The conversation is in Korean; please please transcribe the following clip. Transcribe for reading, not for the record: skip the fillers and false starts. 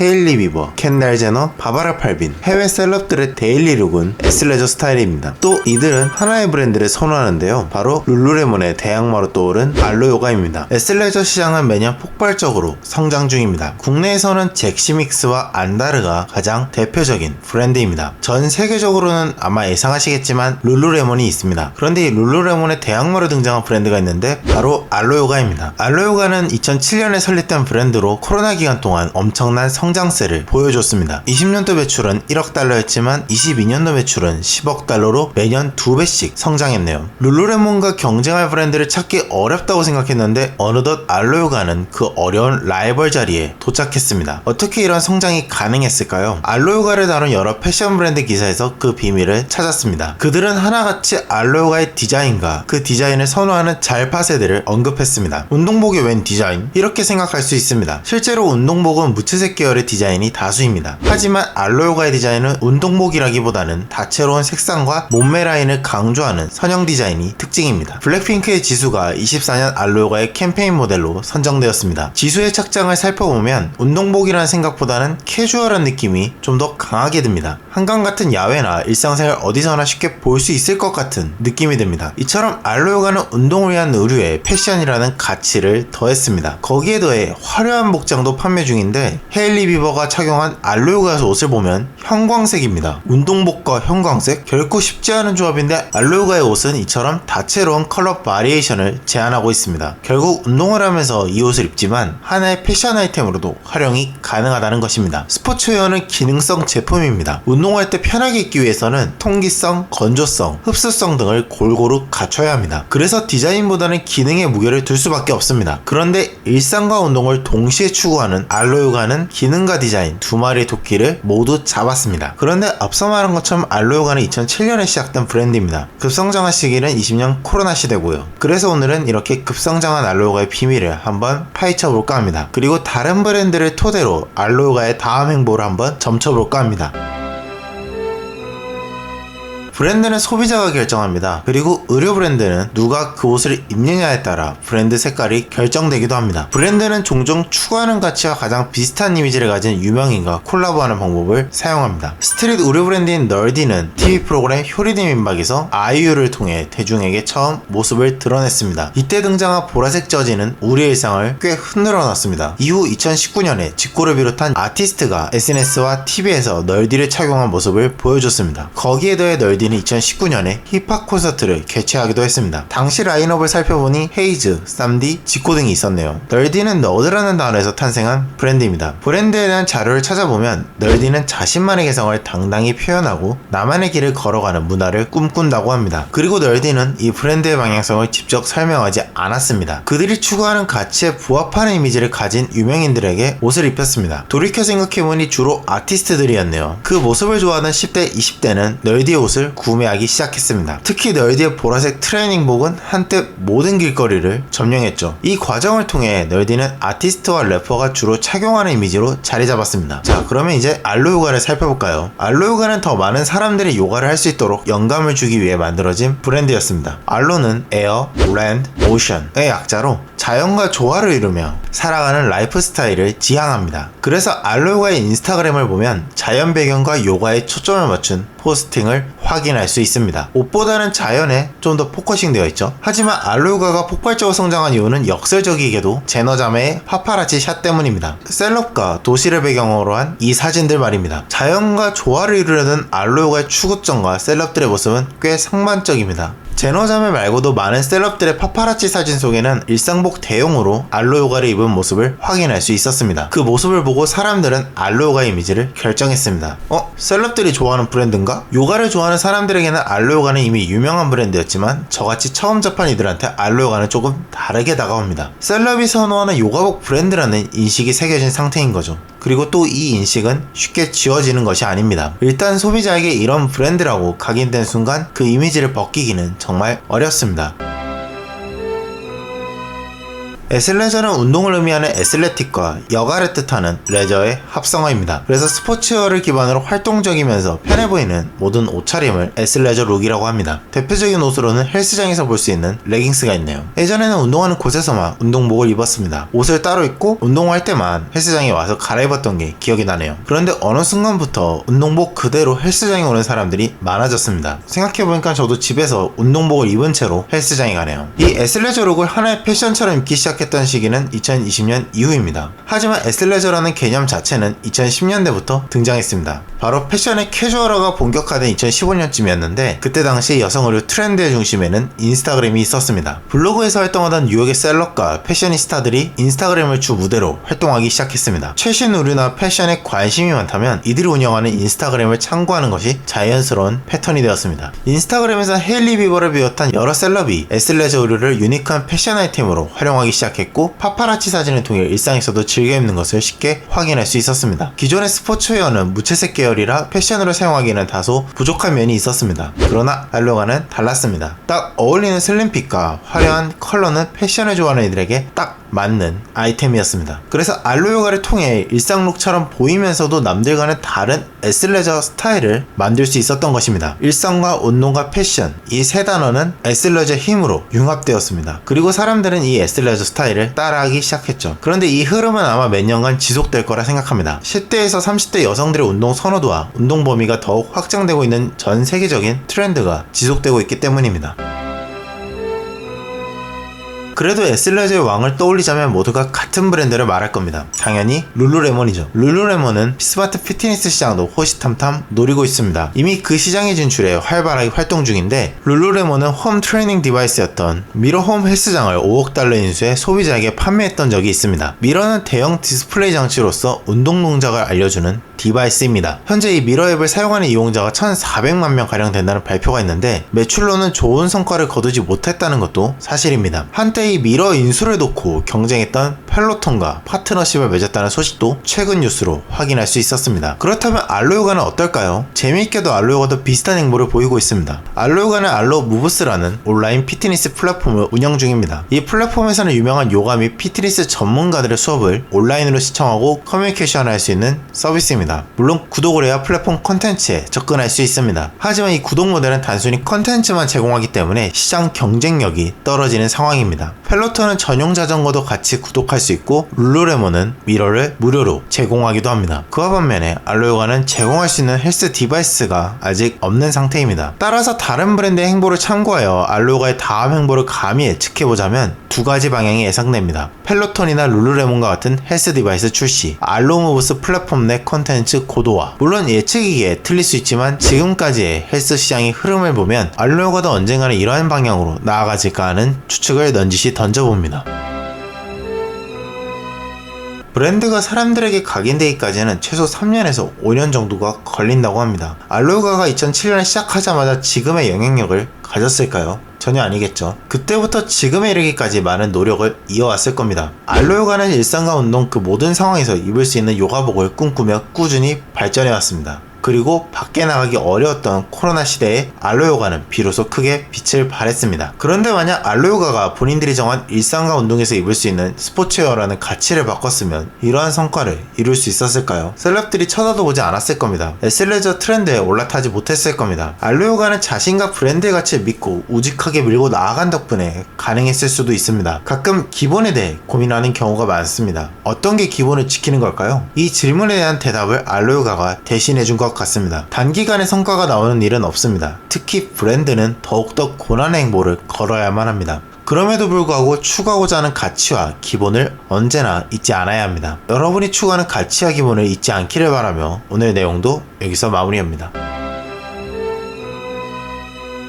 헤일리 비버, 켄달 제너, 바바라 팔빈, 해외 셀럽들의 데일리 룩은 에스레저 스타일입니다. 또 이들은 하나의 브랜드를 선호하는데요, 바로 룰루레몬의 대항마로 떠오른 알로요가입니다. 에스레저 시장은 매년 폭발적으로 성장 중입니다. 국내에서는 잭시믹스와 안다르가 가장 대표적인 브랜드입니다. 전 세계적으로는 아마 예상하시겠지만 룰루레몬이 있습니다. 그런데 이 룰루레몬의 대항마로 등장한 브랜드가 있는데 바로 알로요가입니다. 알로요가는 2007년에 설립된 브랜드로 코로나 기간 동안 엄청난 성장세를 보여줬습니다. 20년도 매출은 1억 달러였지만 22년도 매출은 10억 달러로 매년 2배씩 성장했네요. 룰루레몬과 경쟁할 브랜드를 찾기 어렵다고 생각했는데 어느덧 알로요가는 그 어려운 라이벌 자리에 도착했습니다. 어떻게 이런 성장이 가능했을까요? 알로요가를 다룬 여러 패션 브랜드 기사에서 그 비밀을 찾았습니다. 그들은 하나같이 알로요가의 디자인과 그 디자인을 선호하는 잘파세들을 언급했습니다. 운동복의 웬 디자인? 이렇게 생각할 수 있습니다. 실제로 운동복은 무채색 계열의 디자인이 다수입니다. 하지만 알로요가의 디자인은 운동복이라기보다는 다채로운 색상과 몸매 라인을 강조하는 선형 디자인이 특징입니다. 블랙핑크의 지수가 24년 알로요가의 캠페인 모델로 선정되었습니다. 지수의 착장을 살펴보면 운동복이라는 생각보다는 캐주얼한 느낌이 좀 더 강하게 듭니다. 한강 같은 야외나 일상생활 어디서나 쉽게 볼 수 있을 것 같은 느낌이 듭니다. 이처럼 알로요가는 운동을 위한 의류에 패션이라는 가치를 더했습니다. 거기에 더해 화려한 복장도 판매 중인데 헤일리 비버가 착용한 알로요가 옷을 보면 형광색입니다. 운동복과 형광색? 결코 쉽지 않은 조합인데 알로요가의 옷은 이처럼 다채로운 컬러 바리에이션을 제안하고 있습니다. 결국 운동을 하면서 이 옷을 입지만 하나의 패션 아이템으로도 활용이 가능하다는 것입니다. 스포츠웨어는 기능성 제품입니다. 운동할 때 편하게 입기 위해서는 통기성, 건조성, 흡수성 등을 골고루 갖춰야 합니다. 그래서 디자인보다는 기능에 무게를 둘 수밖에 없습니다. 그런데 일상과 운동을 동시에 추구하는 알로요가는 기능과 디자인 두 마리의 토끼를 모두 잡았습니다. 그런데 앞서 말한 것처럼 알로요가는 2007년에 시작된 브랜드입니다. 급성장한 시기는 20년 코로나 시대고요. 그래서 오늘은 이렇게 급성장한 알로요가의 비밀을 한번 파헤쳐 볼까 합니다. 그리고 다른 브랜드를 토대로 알로요가의 다음 행보를 한번 점쳐볼까 합니다. 브랜드는 소비자가 결정합니다. 그리고 의류 브랜드는 누가 그 옷을 입느냐에 따라 브랜드 색깔이 결정되기도 합니다. 브랜드는 종종 추구하는 가치와 가장 비슷한 이미지를 가진 유명인과 콜라보하는 방법을 사용합니다. 스트릿 의류 브랜드인 널디는 TV 프로그램 효리님 민박에서 아이유를 통해 대중에게 처음 모습을 드러냈습니다. 이때 등장한 보라색 저지는 우리의 일상을 꽤 흔들어 놨습니다. 이후 2019년에 지코를 비롯한 아티스트가 SNS와 TV에서 널디를 착용한 모습을 보여줬습니다. 거기에 더해 널디는 2019년에 힙합 콘서트를 개최하기도 했습니다. 당시 라인업을 살펴보니 헤이즈, 쌈디, 지코 등이 있었네요. 널디는 너드라는 단어에서 탄생한 브랜드입니다. 브랜드에 대한 자료를 찾아보면 널디는 자신만의 개성을 당당히 표현하고 나만의 길을 걸어가는 문화를 꿈꾼다고 합니다. 그리고 널디는 이 브랜드의 방향성을 직접 설명하지 않았습니다. 그들이 추구하는 가치에 부합하는 이미지를 가진 유명인들에게 옷을 입혔습니다. 돌이켜 생각해보니 주로 아티스트들이었네요. 그 모습을 좋아하는 10대, 20대는 널디의 옷을 구매하기 시작했습니다. 특히 널디의 보라색 트레이닝복은 한때 모든 길거리를 점령했죠. 이 과정을 통해 널디는 아티스트와 래퍼가 주로 착용하는 이미지로 자리 잡았습니다. 자, 그러면 이제 알로요가를 살펴볼까요? 알로요가는 더 많은 사람들이 요가를 할 수 있도록 영감을 주기 위해 만들어진 브랜드였습니다. 알로는 에어, 랜드, 오션의 약자로 자연과 조화를 이루며 살아가는 라이프 스타일을 지향합니다. 그래서 알로요가의 인스타그램을 보면 자연 배경과 요가에 초점을 맞춘 포스팅을 확인할 수 있습니다. 옷보다는 자연에 좀 더 포커싱 되어 있죠. 하지만 알로요가가 폭발적으로 성장한 이유는 역설적이게도 제너자매의 파파라치 샷 때문입니다. 셀럽과 도시를 배경으로 한 이 사진들 말입니다. 자연과 조화를 이루려는 알로요가의 추구점과 셀럽들의 모습은 꽤 상반적입니다. 제너자매 말고도 많은 셀럽들의 파파라치 사진 속에는 일상복 대용으로 알로요가를 입은 모습을 확인할 수 있었습니다. 그 모습을 보고 사람들은 알로요가 이미지를 결정했습니다. 셀럽들이 좋아하는 브랜드인가? 요가를 좋아하는 사람들에게는 알로요가는 이미 유명한 브랜드였지만 저같이 처음 접한 이들한테 알로요가는 조금 다르게 다가옵니다. 셀럽이 선호하는 요가복 브랜드라는 인식이 새겨진 상태인 거죠. 그리고 또 이 인식은 쉽게 지워지는 것이 아닙니다. 일단 소비자에게 이런 브랜드라고 각인된 순간 그 이미지를 벗기기는 정말 어렵습니다. 에슬레저는 운동을 의미하는 애슬레틱과 여가를 뜻하는 레저의 합성어입니다. 그래서 스포츠웨어를 기반으로 활동적이면서 편해 보이는 모든 옷차림을 애슬레저 룩이라고 합니다. 대표적인 옷으로는 헬스장에서 볼 수 있는 레깅스가 있네요. 예전에는 운동하는 곳에서만 운동복을 입었습니다. 옷을 따로 입고 운동할 때만 헬스장에 와서 갈아입었던 게 기억이 나네요. 그런데 어느 순간부터 운동복 그대로 헬스장에 오는 사람들이 많아졌습니다. 생각해보니까 저도 집에서 운동복을 입은 채로 헬스장에 가네요. 이 애슬레저 룩을 하나의 패션처럼 입기 시작했던 시기는 2020년 이후입니다. 하지만 애슬레저라는 개념 자체는 2010년대부터 등장했습니다. 바로 패션의 캐주얼화가 본격화된 2015년쯤이었는데 그때 당시 여성 의류 트렌드의 중심에는 인스타그램이 있었습니다. 블로그에서 활동하던 뉴욕의 셀럽과 패셔니스타들이 인스타그램을 주 무대로 활동하기 시작했습니다. 최신 의류나 패션에 관심이 많다면 이들이 운영하는 인스타그램을 참고하는 것이 자연스러운 패턴이 되었습니다. 인스타그램에서 헤일리 비버를 비롯한 여러 셀럽이 애슬레저 의류를 유니크한 패션 아이템으로 활용하기 시작했고 파파라치 사진을 통해 일상에서도 즐겨 입는 것을 쉽게 확인할 수 있었습니다. 기존의 스포츠웨어는 무채색 계열이라 패션으로 사용하기에는 다소 부족한 면이 있었습니다. 그러나 알로가는 달랐습니다. 딱 어울리는 슬림핏과 화려한 컬러는 패션을 좋아하는 이들에게 딱 맞는 아이템이었습니다. 그래서 알로요가를 통해 일상룩처럼 보이면서도 남들과는 다른 애슬레저 스타일을 만들 수 있었던 것입니다. 일상과 운동과 패션, 이 세 단어는 애슬레저 힘으로 융합되었습니다. 그리고 사람들은 이 애슬레저 스타일을 따라하기 시작했죠. 그런데 이 흐름은 아마 몇 년간 지속될 거라 생각합니다. 10대에서 30대 여성들의 운동 선호도와 운동 범위가 더욱 확장되고 있는 전 세계적인 트렌드가 지속되고 있기 때문입니다. 그래도 애슬레저의 왕을 떠올리자면 모두가 같은 브랜드를 말할 겁니다. 당연히 룰루레몬이죠. 룰루레몬은 스마트 피트니스 시장도 호시탐탐 노리고 있습니다. 이미 그 시장의 진출에 활발하게 활동 중인데 룰루레몬은 홈 트레이닝 디바이스였던 미러 홈 헬스장을 5억 달러 인수해 소비자에게 판매했던 적이 있습니다. 미러는 대형 디스플레이 장치로서 운동 동작을 알려주는 디바이스입니다. 현재 이 미러 앱을 사용하는 이용자가 1,400만 명 가량 된다는 발표가 있는데 매출로는 좋은 성과를 거두지 못했다는 것도 사실입니다. 한때 이 미러 인수를 놓고 경쟁했던 펠로톤과 파트너십을 맺었다는 소식도 최근 뉴스로 확인할 수 있었습니다. 그렇다면 알로요가는 어떨까요? 재미있게도 알로요가도 비슷한 행보를 보이고 있습니다. 알로요가는 알로 무브스라는 온라인 피트니스 플랫폼을 운영 중입니다. 이 플랫폼에서는 유명한 요가 및 피트니스 전문가들의 수업을 온라인으로 시청하고 커뮤니케이션을 할 수 있는 서비스입니다. 물론 구독을 해야 플랫폼 컨텐츠에 접근할 수 있습니다. 하지만 이 구독 모델은 단순히 컨텐츠만 제공하기 때문에 시장 경쟁력이 떨어지는 상황입니다. 펠로톤은 전용 자전거도 같이 구독할 수 있고 룰루레몬은 미러를 무료로 제공하기도 합니다. 그와 반면에 알로요가는 제공할 수 있는 헬스 디바이스가 아직 없는 상태입니다. 따라서 다른 브랜드의 행보를 참고하여 알로요가의 다음 행보를 감히 예측해보자면 두 가지 방향이 예상됩니다. 펠로톤이나 룰루레몬과 같은 헬스 디바이스 출시, 알로무브스 플랫폼 내 콘텐츠 고도화. 물론 예측이기에 틀릴 수 있지만 지금까지의 헬스 시장의 흐름을 보면 알로요가도 언젠가는 이러한 방향으로 나아가질까 하는 추측을 넌지시 던져봅니다. 브랜드가 사람들에게 각인되기까지는 최소 3년에서 5년 정도가 걸린다고 합니다. 알로요가가 2007년에 시작하자마자 지금의 영향력을 가졌을까요? 전혀 아니겠죠. 그때부터 지금에 이르기까지 많은 노력을 이어왔을 겁니다. 알로요가는 일상과 운동 그 모든 상황에서 입을 수 있는 요가복을 꿈꾸며 꾸준히 발전해왔습니다. 그리고 밖에 나가기 어려웠던 코로나 시대에 알로요가는 비로소 크게 빛을 발했습니다. 그런데 만약 알로요가가 본인들이 정한 일상과 운동에서 입을 수 있는 스포츠웨어라는 가치를 바꿨으면 이러한 성과를 이룰 수 있었을까요? 셀럽들이 쳐다도 보지 않았을 겁니다. 애슬레저 트렌드에 올라타지 못했을 겁니다. 알로요가는 자신과 브랜드의 가치를 믿고 우직하게 밀고 나아간 덕분에 가능했을 수도 있습니다. 가끔 기본에 대해 고민하는 경우가 많습니다. 어떤 게 기본을 지키는 걸까요? 이 질문에 대한 대답을 알로요가가 대신해준 것 같습니다. 단기간에 성과가 나오는 일은 없습니다. 특히 브랜드는 더욱더 고난의 행보를 걸어야만 합니다. 그럼에도 불구하고 추구하고자 하는 가치와 기본을 언제나 잊지 않아야 합니다. 여러분이 추구하는 가치와 기본을 잊지 않기를 바라며 오늘 내용도 여기서 마무리합니다.